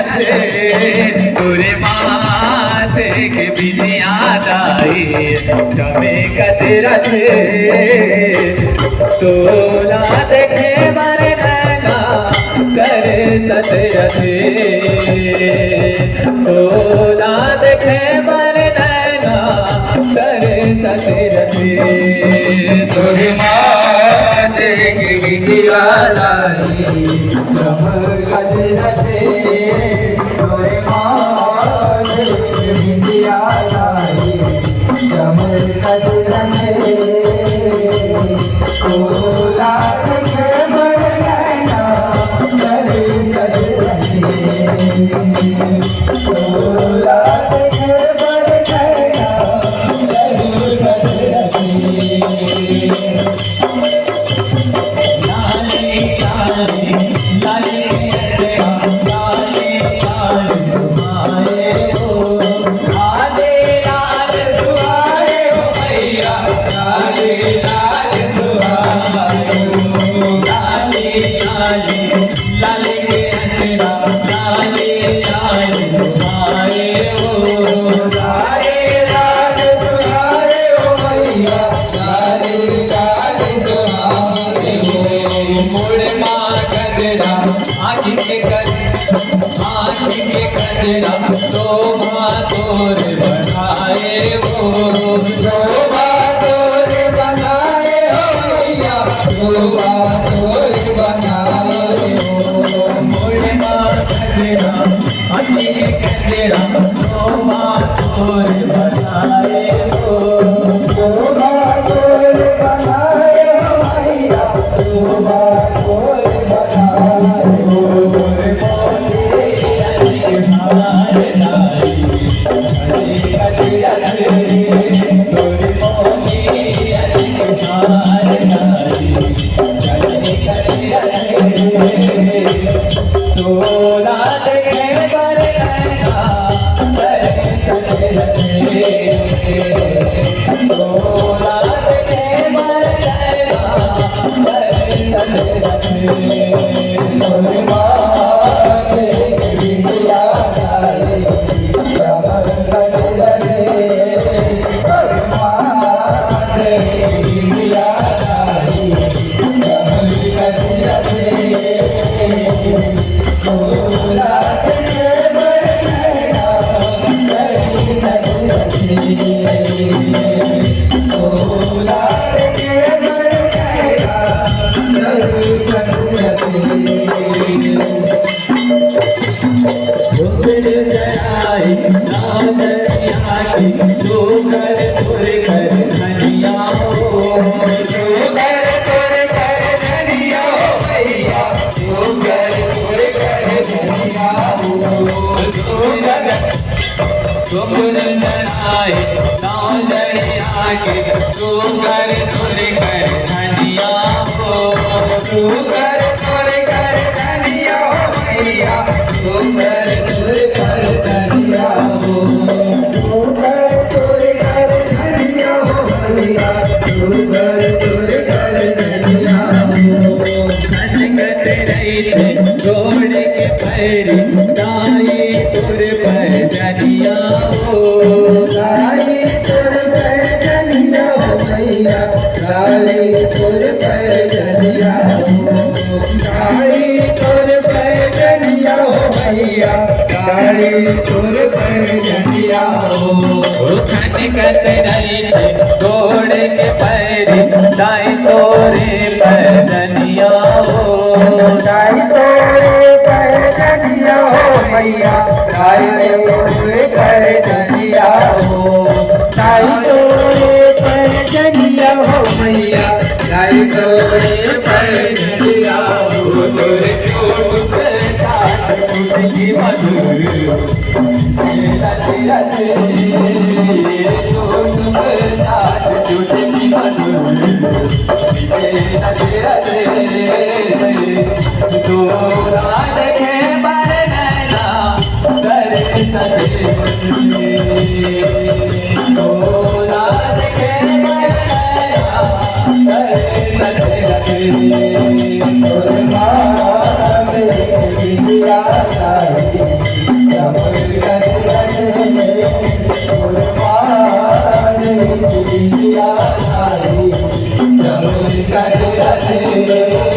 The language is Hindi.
तोरे माथे के बिंदिया दाई जमे कदरत तोला देखे मारे नैना करे तजरत तोला देखे मारे नैना करे तजरत तोरे माथे के बिंदिया दाई जमे कदरत तोरे माथे के बिंदिया दाई जमे कदरत तोला देखे मारे नैना करे तजरत तोला देखे मारे नैना करे तजरत लाले लाले लाले लाले लाले ओ आले लाल दुआरे ओ भैया लाले लाल दुआरे ओ लाले लाले लाले लाले लाल दुआरे ओ लाले लाल दुआरे ओ भैया लाले लाल दुआरे ओ मोड़ मां गजरा आँखी के गजरा शोभा तोर बनाए वो शोभा तोर बनाए हो भैया शोभा तोर बनाए हो मोड़ मां गजरा आँखी के गजरा शोभा तोर बनाए हो शोभा तोर बनाए हो भैया शोभा तोर बनाए हो तोला देखे मारे नैना करे तजरत तोला देखे मारे नैना करे तजरत तोरे माथे के बिंदिया दाई जमे कदरत तोरे माथे के बिंदिया दाई जमे कदरत तोला देखे मारे नैना करे तजरत तोला देखे मारे नैना करे तजरत भूल जराई नादरिया की जो कर तोरे कर धनिया हो जो कर तोरे कर धनिया हो भैया जो कर तोरे कर धनिया हो जो कर भूल जराई नादरिया की जो कर तोरे कर धनिया हो जो कर तोरे कर धनिया हो भैया जो कर तोरे कर धनिया हो जो कर तोरे कर धनिया हो भैया जो कर तोरे कर धनिया हो संगत रही जोड़ के पैर दाई तोरे पर धनिया हो दाई तोरे पर धनिया हो भैया दाई तोरे पर धनिया हो दाई तोरे पर धनिया हो भैया दाई तोरे पर धनिया हो संगत रही जोड़ के पैर दाई तोरे पर धनिया हो दाई तोरे पर धनिया हो भैया दाई तोरे पर धनिया हो दाई तोरे पर धनिया हो भैया दाई तोरे पर धनिया हो तोरे जोड़ पर साथ की मधुर तेरा तेरा जोड़ पर साथ की मधुर तेरा तेरा तोला देखे मारे नैना करे तजरत तोला देखे मारे नैना करे तजरत तोरे माथे के बिंदिया दाई जमुन कर रहे